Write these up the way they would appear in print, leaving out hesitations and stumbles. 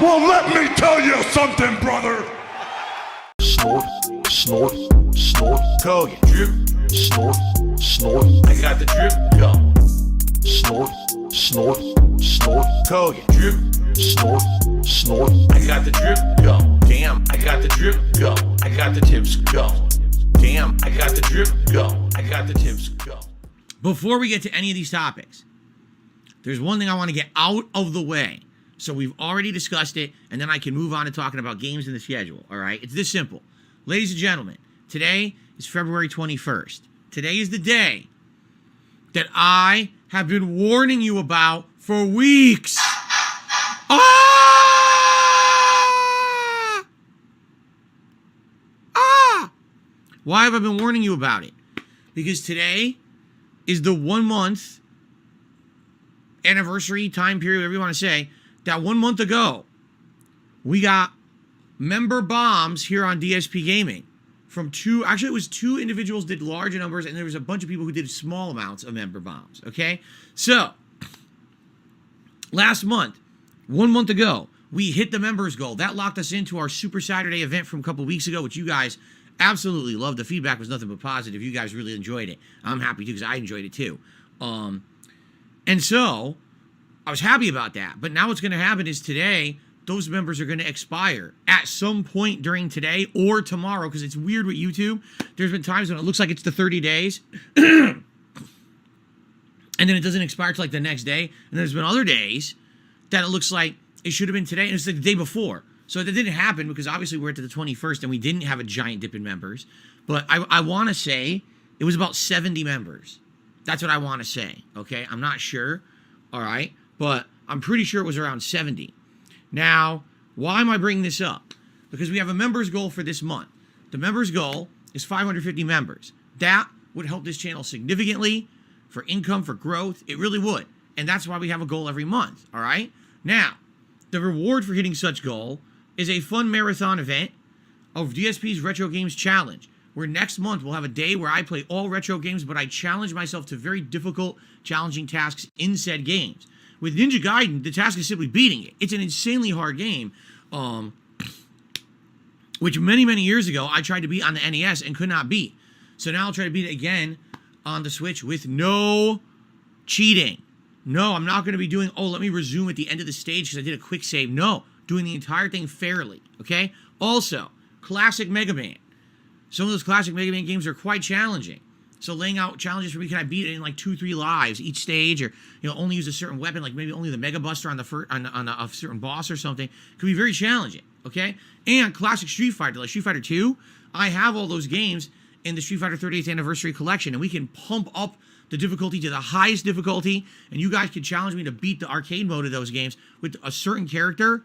Well, let me tell you something, brother. Snort, snort, snort, Go, you drip. snort, snort, I got the drip. Go. snort, snort, snort, Go, you drip. snort, snort, I got the drip. Go. Damn, I got the drip. Go. I got the tips. Go. Damn, I got the drip. Go. I got the tips. Go. Before we get to any of these topics, there's one thing I want to get out of the way. So we've already discussed it, and then I can move on to talking about games in the schedule, all right? It's this simple. Ladies and gentlemen, today is February 21st. Today is the day that I have been warning you about for weeks. Why have I been warning you about it? Because today is the 1 month anniversary time period, whatever you want to say, that 1 month ago, we got member bombs here on DSP Gaming from two, actually it was two individuals did large numbers, and there was a bunch of people who did small amounts of member bombs, okay? So, last month, 1 month ago, we hit the members goal. That locked us into our Super Saturday event from a couple weeks ago, which you guys absolutely loved. The feedback was nothing but positive. You guys really enjoyed it. I'm happy too, because I enjoyed it too. And so, I was happy about that. But now what's going to happen is today, those members are going to expire at some point during today or tomorrow, because it's weird with YouTube. There's been times when it looks like it's the 30 days, and then it doesn't expire till like the next day. And there's been other days that it looks like it should have been today, and it's like the day before. So that didn't happen because obviously we're at the 21st, and we didn't have a giant dip in members. But I want to say it was about 70 members. That's what I want to say, okay? I'm not sure, all right? But I'm pretty sure it was around 70. Now, why am I bringing this up? Because we have a members goal for this month. The members goal is 550 members. That would help this channel significantly for income, for growth. It really would. And that's why we have a goal every month, all right? Now, the reward for hitting such goal is a fun marathon event of DSP's Retro Games Challenge, where next month we'll have a day where I play all retro games, but I challenge myself to very difficult, challenging tasks in said games. With Ninja Gaiden, the task is simply beating it. It's an insanely hard game, which many, many years ago I tried to beat on the NES and could not beat. So now I'll try to beat it again on the Switch with no cheating. No, I'm not going to be doing, oh, let me resume at the end of the stage because I did a quick save. No, doing the entire thing fairly, okay? Also, classic Mega Man. Some of those classic Mega Man games are quite challenging. So laying out challenges for me, can I beat it in like 2-3 lives each stage, or only use a certain weapon, like maybe only the Mega Buster on the on a certain boss or something, could be very challenging. Okay, and classic Street Fighter, like Street Fighter 2, I have all those games in the Street Fighter 30th Anniversary Collection, and we can pump up the difficulty to the highest difficulty, and you guys can challenge me to beat the arcade mode of those games with a certain character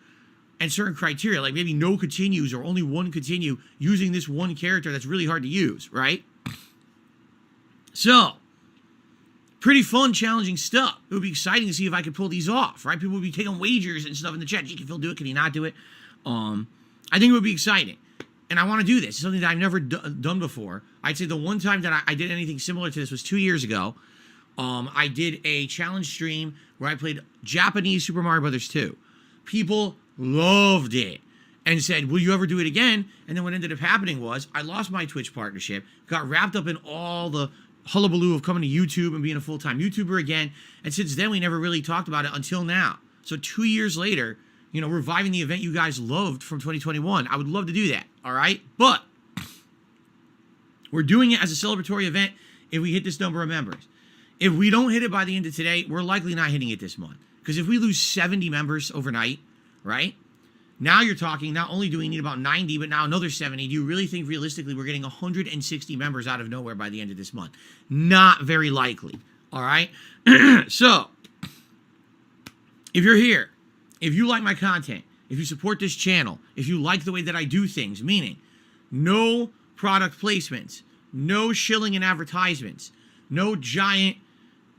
and certain criteria, like maybe no continues or only one continue using this one character that's really hard to use, right? So, pretty fun, challenging stuff. It would be exciting to see if I could pull these off, right? People would be taking wagers and stuff in the chat. Can Phil do it? Can he not do it? I think it would be exciting. And I want to do this. It's something that I've never done before. I'd say the one time that I did anything similar to this was 2 years ago. I did a challenge stream where I played Japanese Super Mario Brothers 2. People loved it and said, will you ever do it again? And then what ended up happening was I lost my Twitch partnership, got wrapped up in all the hullabaloo of coming to YouTube and being a full-time YouTuber again. And since then, we never really talked about it until now. So 2 years later, reviving the event you guys loved from 2021. I would love to do that, all right? But we're doing it as a celebratory event if we hit this number of members. If we don't hit it by the end of today, we're likely not hitting it this month. Because if we lose 70 members overnight, right? Now you're talking, not only do we need about 90, but now another 70. Do you really think realistically we're getting 160 members out of nowhere by the end of this month? Not very likely, all right? So, if you're here, if you like my content, if you support this channel, if you like the way that I do things, meaning no product placements, no shilling in advertisements, no giant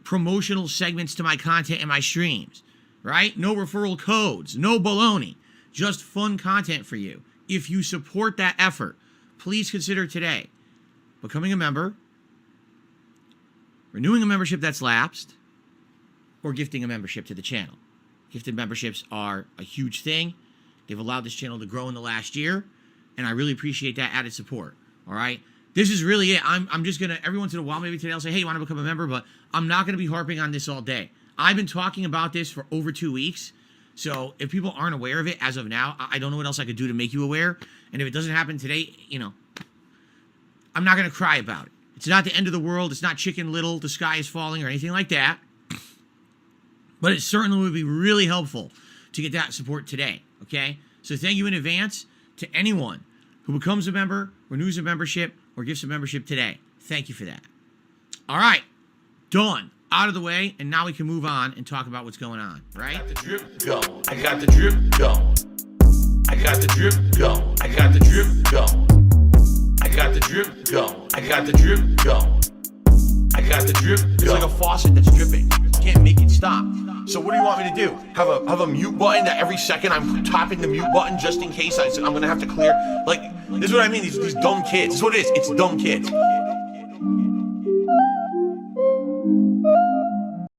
promotional segments to my content and my streams, right? No referral codes, no baloney. Just fun content for you. If you support that effort, please consider today becoming a member, renewing a membership that's lapsed, or gifting a membership to the channel. Gifted memberships are a huge thing. They've allowed this channel to grow in the last year, and I really appreciate that added support. All right? This is really it. I'm just going to, every once in a while, maybe today I'll say, hey, you want to become a member? But I'm not going to be harping on this all day. I've been talking about this for over 2 weeks. So if people aren't aware of it as of now, I don't know what else I could do to make you aware. And if it doesn't happen today, you know, I'm not going to cry about it. It's not the end of the world. It's not Chicken Little, the sky is falling, or anything like that. But it certainly would be really helpful to get that support today, okay? So thank you in advance to anyone who becomes a member, renews a membership, or gives a membership today. Thank you for that. All right, done. Out of the way, and now we can move on and talk about what's going on, right? I got the drip go. I got the drip go. I got the drip go. I got the drip go. I got the drip go. I got the drip go. I got the drip go. It's like a faucet that's dripping. You can't make it stop. So what do you want me to do? Have a mute button that every second I'm tapping the mute button just in case I'm gonna have to clear? Like, this is what I mean. These dumb kids. This is what it is. It's dumb kids.